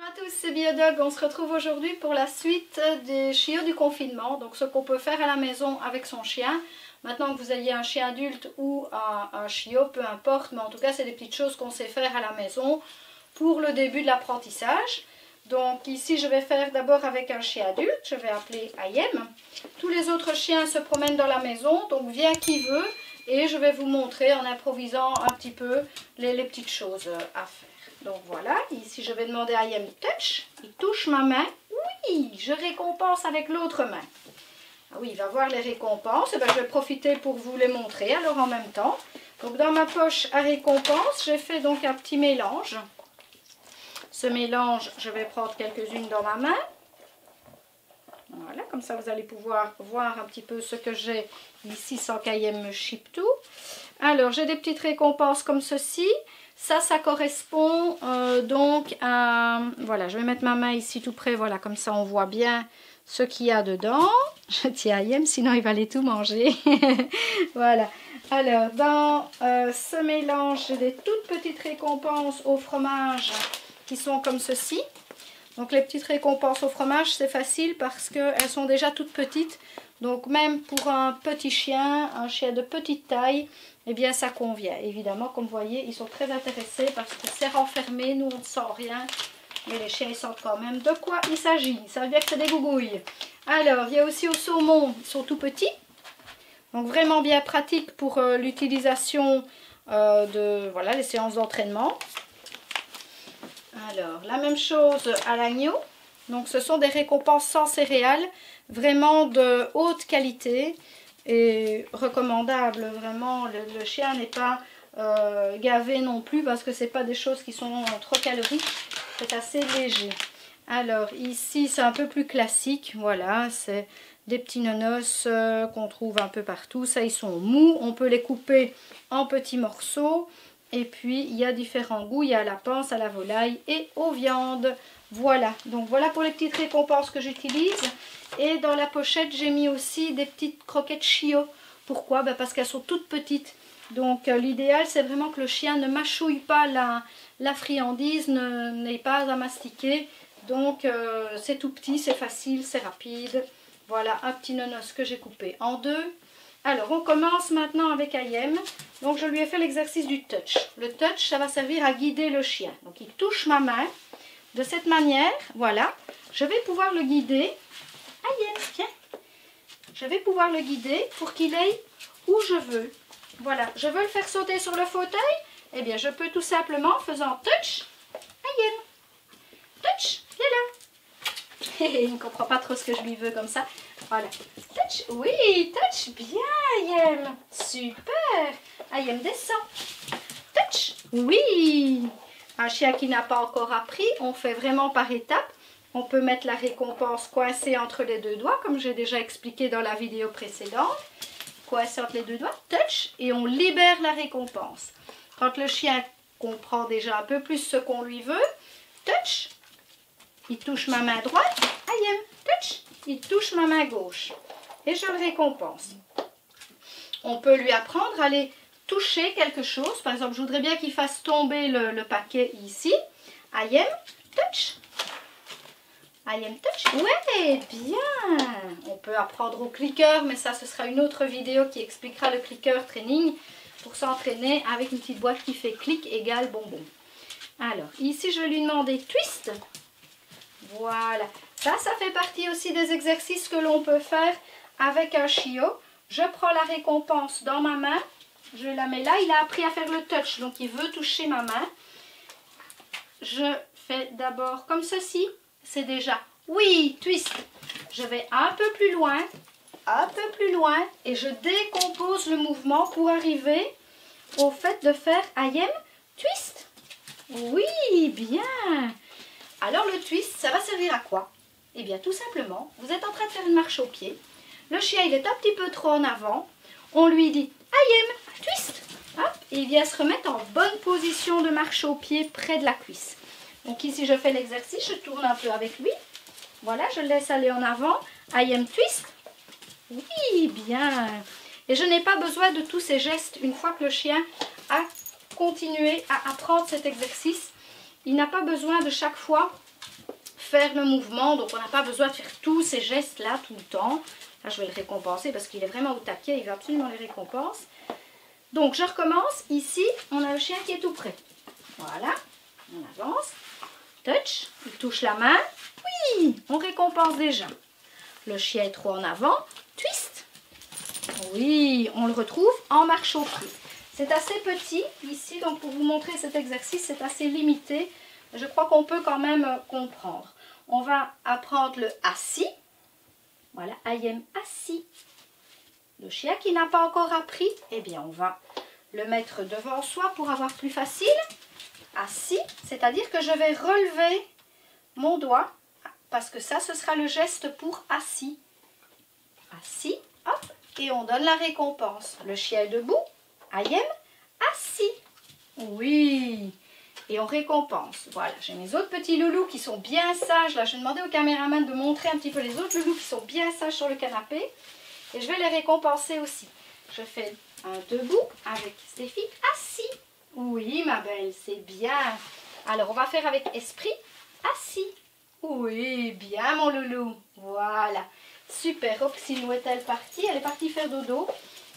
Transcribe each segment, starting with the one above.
Bonjour à tous, c'est Biodog. On se retrouve aujourd'hui pour la suite des chiots du confinement. Donc ce qu'on peut faire à la maison avec son chien. Maintenant que vous ayez un chien adulte ou un chiot, peu importe. Mais en tout cas, c'est des petites choses qu'on sait faire à la maison pour le début de l'apprentissage. Donc ici, je vais faire d'abord avec un chien adulte. Je vais appeler Ayem. Tous les autres chiens se promènent dans la maison. Donc vient qui veut. Et je vais vous montrer en improvisant un petit peu les petites choses à faire. Donc voilà, ici je vais demander à Ayem touch, il touche ma main, oui, je récompense avec l'autre main. Ah oui, il va voir les récompenses, et bien je vais profiter pour vous les montrer alors en même temps. Donc dans ma poche à récompense, j'ai fait donc un petit mélange. Ce mélange, je vais prendre quelques-unes dans ma main. Voilà, comme ça vous allez pouvoir voir un petit peu ce que j'ai ici sans qu'Ayem me chipe tout. Alors j'ai des petites récompenses comme ceci. Ça correspond donc à... Voilà, je vais mettre ma main ici tout près, voilà, comme ça on voit bien ce qu'il y a dedans. Je tiens Ayem, sinon il va aller tout manger. Voilà. Alors, dans ce mélange, j'ai des toutes petites récompenses au fromage qui sont comme ceci. Donc les petites récompenses au fromage, c'est facile parce qu'elles sont déjà toutes petites. Donc même pour un petit chien, un chien de petite taille, eh bien ça convient. Évidemment, comme vous voyez, ils sont très intéressés parce que c'est renfermé, nous on ne sent rien. Mais les chiens ils sentent quand même de quoi il s'agit. Ça veut dire que c'est des gougouilles. Alors, il y a aussi au saumon, ils sont tout petits. Donc vraiment bien pratique pour l'utilisation de voilà, les séances d'entraînement. Alors, la même chose à l'agneau. Donc, ce sont des récompenses sans céréales, vraiment de haute qualité et recommandable. Vraiment, le chien n'est pas gavé non plus parce que ce n'est pas des choses qui sont trop caloriques. C'est assez léger. Alors, ici, c'est un peu plus classique. Voilà, c'est des petits nonos qu'on trouve un peu partout. Ça, ils sont mous. On peut les couper en petits morceaux. Et puis, il y a différents goûts. Il y a à la panse, à la volaille et aux viandes. Voilà. Donc, voilà pour les petites récompenses que j'utilise. Et dans la pochette, j'ai mis aussi des petites croquettes chiots. Pourquoi? Parce qu'elles sont toutes petites. Donc, l'idéal, c'est vraiment que le chien ne mâchouille pas la friandise, n'ait pas à mastiquer. Donc, c'est tout petit, c'est facile, c'est rapide. Voilà, un petit nonos que j'ai coupé en deux. Alors, on commence maintenant avec Ayem. Donc, je lui ai fait l'exercice du touch. Le touch, ça va servir à guider le chien. Donc, il touche ma main de cette manière. Voilà. Je vais pouvoir le guider. Ayem, viens. Je vais pouvoir le guider pour qu'il aille où je veux. Voilà. Je veux le faire sauter sur le fauteuil. Eh bien, je peux tout simplement, en faisant touch. Ayem. Touch, viens là. Il ne comprend pas trop ce que je lui veux comme ça. Voilà. Touch, oui, touch, bien Ayem. Super. Ayem descend. Touch, oui. Un chien qui n'a pas encore appris, on fait vraiment par étapes. On peut mettre la récompense coincée entre les deux doigts, comme j'ai déjà expliqué dans la vidéo précédente. Coincée entre les deux doigts, touch, et on libère la récompense. Quand le chien comprend déjà un peu plus ce qu'on lui veut, touch, il touche ma main droite, Ayem, touch, il touche ma main gauche. Et je le récompense. On peut lui apprendre à aller toucher quelque chose. Par exemple, je voudrais bien qu'il fasse tomber le paquet ici. Ayem, touch. Ayem, touch. Ouais, bien. On peut apprendre au clicker, mais ça, ce sera une autre vidéo qui expliquera le clicker training pour s'entraîner avec une petite boîte qui fait clic égale bonbon. Alors, ici, je vais lui demander twist. Voilà. Ça fait partie aussi des exercices que l'on peut faire avec un chiot. Je prends la récompense dans ma main. Je la mets là. Il a appris à faire le touch, donc il veut toucher ma main. Je fais d'abord comme ceci. C'est déjà, oui, twist. Je vais un peu plus loin et je décompose le mouvement pour arriver au fait de faire Ayem twist. Oui, bien. Alors le twist, ça va servir à quoi? Eh bien tout simplement, vous êtes en train de faire une marche au pied. Le chien, il est un petit peu trop en avant. On lui dit Ayem twist. Hop, et il vient se remettre en bonne position de marche au pied près de la cuisse. Donc ici, je fais l'exercice, je tourne un peu avec lui. Voilà, je le laisse aller en avant. Ayem twist. Oui, bien. Et je n'ai pas besoin de tous ces gestes une fois que le chien a continué à apprendre cet exercice. Il n'a pas besoin de chaque fois faire le mouvement. Donc on n'a pas besoin de faire tous ces gestes-là tout le temps. Là, je vais le récompenser parce qu'il est vraiment au taquet. Il veut absolument les récompenses. Donc je recommence. Ici, on a le chien qui est tout prêt. Voilà. On avance. Touch. Il touche la main. Oui, on récompense déjà. Le chien est trop en avant. Twist. Oui, on le retrouve en marche au pied. C'est assez petit ici, donc pour vous montrer cet exercice, c'est assez limité. Je crois qu'on peut quand même comprendre. On va apprendre le assis. Voilà, I am assis. Le chien qui n'a pas encore appris, eh bien on va le mettre devant soi pour avoir plus facile. Assis, c'est-à-dire que je vais relever mon doigt, parce que ça, ce sera le geste pour assis. Assis, hop, et on donne la récompense. Le chien est debout, I am assis. Oui, et on récompense. Voilà, j'ai mes autres petits loulous qui sont bien sages. Là, je vais demander au caméraman de montrer un petit peu les autres loulous qui sont bien sages sur le canapé. Et je vais les récompenser aussi. Je fais un debout avec Stéphie assis. Oui, ma belle, c'est bien. Alors, on va faire avec esprit assis. Oui, bien, mon loulou. Voilà. Super. Roxine, où est-elle partie? Elle est partie faire dodo.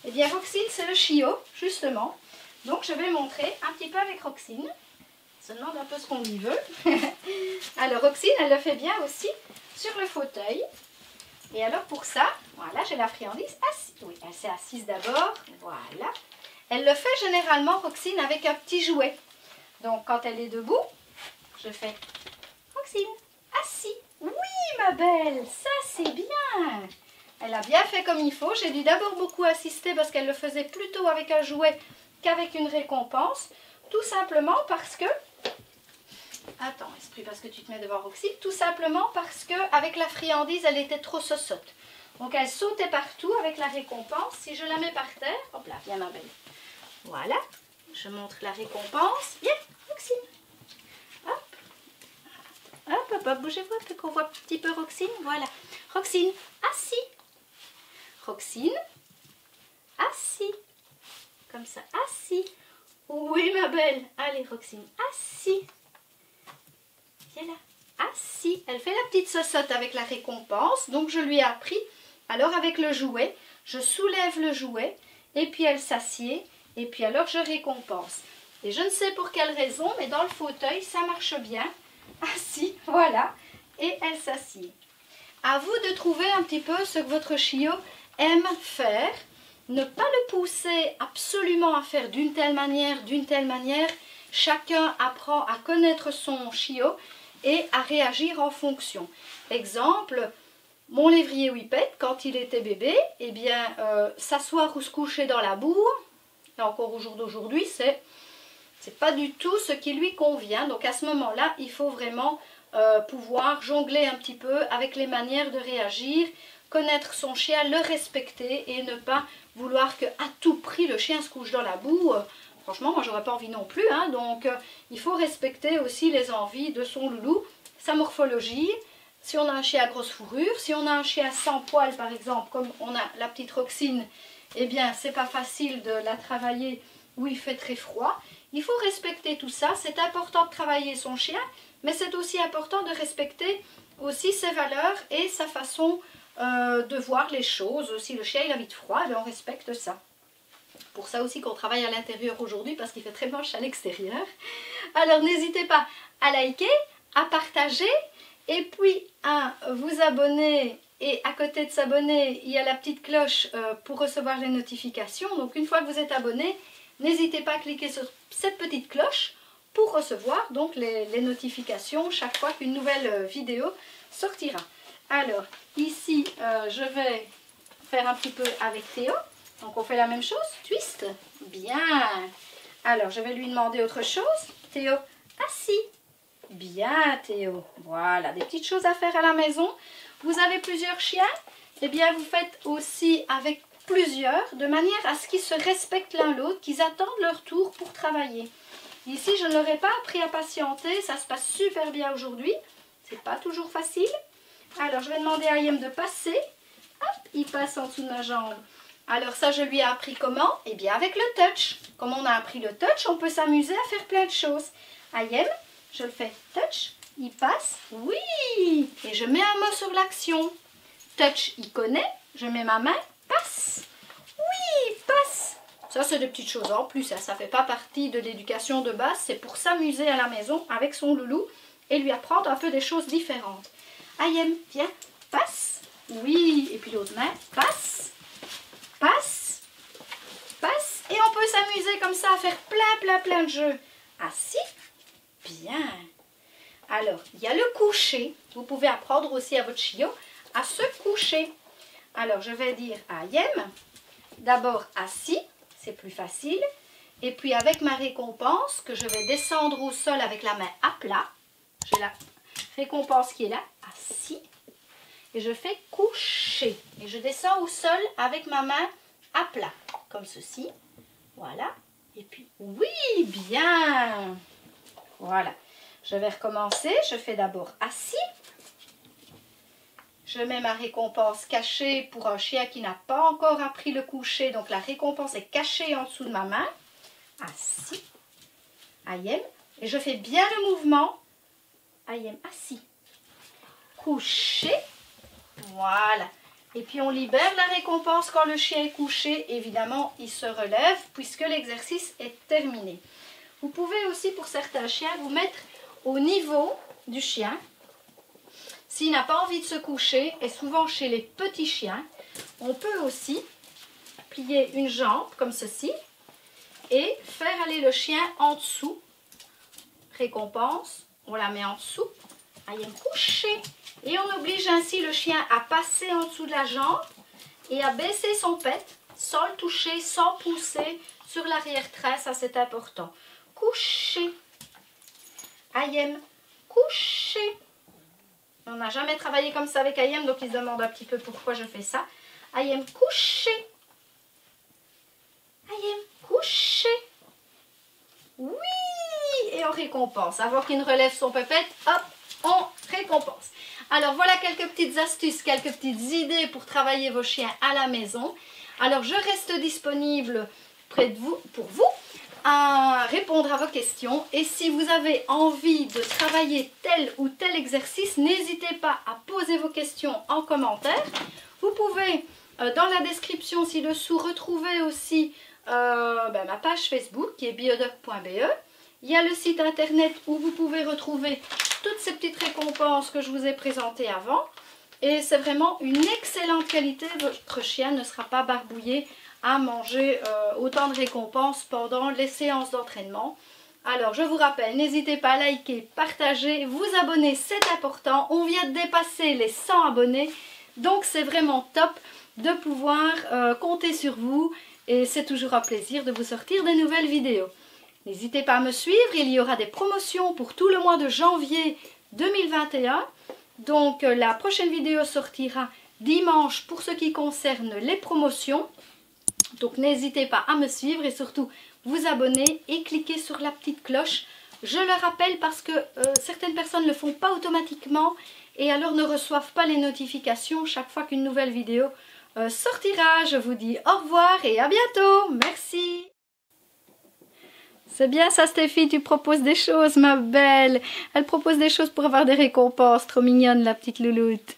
Eh bien, Roxine, c'est le chiot, justement. Donc, je vais montrer un petit peu avec Roxine. On se demande un peu ce qu'on y veut. Alors, Roxine, elle le fait bien aussi sur le fauteuil. Et alors, pour ça, voilà, j'ai la friandise assise. Oui, elle s'est assise d'abord. Voilà. Elle le fait généralement, Roxine, avec un petit jouet. Donc, quand elle est debout, je fais Roxine, assis. Oui, ma belle, ça c'est bien. Elle a bien fait comme il faut. J'ai dû d'abord beaucoup assister parce qu'elle le faisait plutôt avec un jouet qu'avec une récompense. Tout simplement parce que... Attends, esprit, parce que tu te mets devant Roxine. Tout simplement parce qu'avec la friandise, elle était trop sosote. Donc, elle sautait partout avec la récompense. Si je la mets par terre, hop là, viens ma belle. Voilà, je montre la récompense. Viens, Roxine. Hop. Hop, hop, hop, bougez-vous un peu qu'on voit un petit peu Roxine. Voilà. Roxine, assis. Roxine, assis. Comme ça, assis. Oui, ma belle. Allez, Roxine, assis. Viens là, assis. Elle fait la petite sosote avec la récompense. Donc, je lui ai appris. Alors, avec le jouet, je soulève le jouet. Et puis, elle s'assied. Et puis alors, je récompense. Et je ne sais pour quelle raison, mais dans le fauteuil, ça marche bien. Assis, voilà. Et elle s'assied. À vous de trouver un petit peu ce que votre chiot aime faire. Ne pas le pousser absolument à faire d'une telle manière, d'une telle manière. Chacun apprend à connaître son chiot et à réagir en fonction. Exemple, mon lévrier Whippet, quand il était bébé, eh bien, s'asseoir ou se coucher dans la boue, et encore au jour d'aujourd'hui, c'est pas du tout ce qui lui convient. Donc à ce moment-là, il faut vraiment pouvoir jongler un petit peu avec les manières de réagir, connaître son chien, le respecter et ne pas vouloir qu'à tout prix le chien se couche dans la boue. Franchement, moi j'aurais pas envie non plus. Hein, donc il faut respecter aussi les envies de son loulou, sa morphologie. Si on a un chien à grosse fourrure, si on a un chien sans poil par exemple, comme on a la petite Roxine, eh bien, c'est pas facile de la travailler où il fait très froid. Il faut respecter tout ça. C'est important de travailler son chien, mais c'est aussi important de respecter aussi ses valeurs et sa façon de voir les choses. Si le chien il a vite froid, eh bien, on respecte ça. Pour ça aussi qu'on travaille à l'intérieur aujourd'hui parce qu'il fait très moche à l'extérieur. Alors, n'hésitez pas à liker, à partager et puis à vous abonner. Et à côté de s'abonner, il y a la petite cloche pour recevoir les notifications. Donc une fois que vous êtes abonné, n'hésitez pas à cliquer sur cette petite cloche pour recevoir donc les notifications chaque fois qu'une nouvelle vidéo sortira. Alors ici, je vais faire un petit peu avec Théo. Donc on fait la même chose, twist. Bien. Alors je vais lui demander autre chose. Théo, assis. Bien Théo. Voilà, des petites choses à faire à la maison. Vous avez plusieurs chiens, eh bien vous faites aussi avec plusieurs, de manière à ce qu'ils se respectent l'un l'autre, qu'ils attendent leur tour pour travailler. Ici, je ne leur ai pas appris à patienter, ça se passe super bien aujourd'hui, c'est pas toujours facile. Alors, je vais demander à Ayem de passer, hop, il passe en dessous de ma jambe. Alors ça, je lui ai appris comment? Eh bien avec le touch. Comme on a appris le touch, on peut s'amuser à faire plein de choses. Ayem, je le fais touch, il passe, oui, et je mets un mot sur l'action. Touch, il connaît, je mets ma main, passe, oui, passe. Ça, c'est des petites choses en plus, hein. Ça ne fait pas partie de l'éducation de base, c'est pour s'amuser à la maison avec son loulou et lui apprendre un peu des choses différentes. Ayem, viens, passe, oui, et puis l'autre main, passe, passe, passe, et on peut s'amuser comme ça à faire plein de jeux. Assis, bien. Alors, il y a le coucher, vous pouvez apprendre aussi à votre chiot à se coucher. Alors, je vais dire Ayem, d'abord assis, c'est plus facile, et puis avec ma récompense, que je vais descendre au sol avec la main à plat, j'ai la récompense qui est là, assis, et je fais coucher, et je descends au sol avec ma main à plat, comme ceci, voilà, et puis oui, bien, voilà, je vais recommencer, je fais d'abord assis, je mets ma récompense cachée pour un chien qui n'a pas encore appris le coucher, donc la récompense est cachée en dessous de ma main, assis, Ayem, et je fais bien le mouvement, Ayem, assis, couché, voilà, et puis on libère la récompense quand le chien est couché, évidemment il se relève puisque l'exercice est terminé. Vous pouvez aussi pour certains chiens vous mettre au niveau du chien, s'il n'a pas envie de se coucher, et souvent chez les petits chiens, on peut aussi plier une jambe comme ceci, et faire aller le chien en dessous, récompense, on la met en dessous, Ayem couché, et on oblige ainsi le chien à passer en dessous de la jambe et à baisser son pet sans le toucher, sans pousser sur l'arrière-train, ça c'est important. Couché, Ayem couché. On n'a jamais travaillé comme ça avec Ayem, donc il se demande un petit peu pourquoi je fais ça. Ayem couché, Ayem couché, oui, et on récompense. Avant qu'il ne relève son pépette, hop, on récompense. Alors voilà quelques petites astuces, quelques petites idées pour travailler vos chiens à la maison. Alors je reste disponible près de vous, pour vous, à répondre à vos questions. Et si vous avez envie de travailler tel ou tel exercice, n'hésitez pas à poser vos questions en commentaire. Vous pouvez, dans la description ci-dessous, retrouver aussi ma page Facebook qui est biodoc.be. Il y a le site internet où vous pouvez retrouver toutes ces petites récompenses que je vous ai présentées avant. Et c'est vraiment une excellente qualité. Votre chien ne sera pas barbouillé à manger autant de récompenses pendant les séances d'entraînement. Alors je vous rappelle, n'hésitez pas à liker, partager, vous abonner, c'est important. On vient de dépasser les 100 abonnés. Donc c'est vraiment top de pouvoir compter sur vous. Et c'est toujours un plaisir de vous sortir de nouvelles vidéos. N'hésitez pas à me suivre, il y aura des promotions pour tout le mois de janvier 2021. Donc la prochaine vidéo sortira dimanche pour ce qui concerne les promotions. Donc n'hésitez pas à me suivre et surtout vous abonner et cliquer sur la petite cloche. Je le rappelle parce que certaines personnes ne le font pas automatiquement et alors ne reçoivent pas les notifications chaque fois qu'une nouvelle vidéo sortira. Je vous dis au revoir et à bientôt. Merci. C'est bien ça Stéphie, tu proposes des choses ma belle. Elle propose des choses pour avoir des récompenses. Trop mignonne la petite louloute.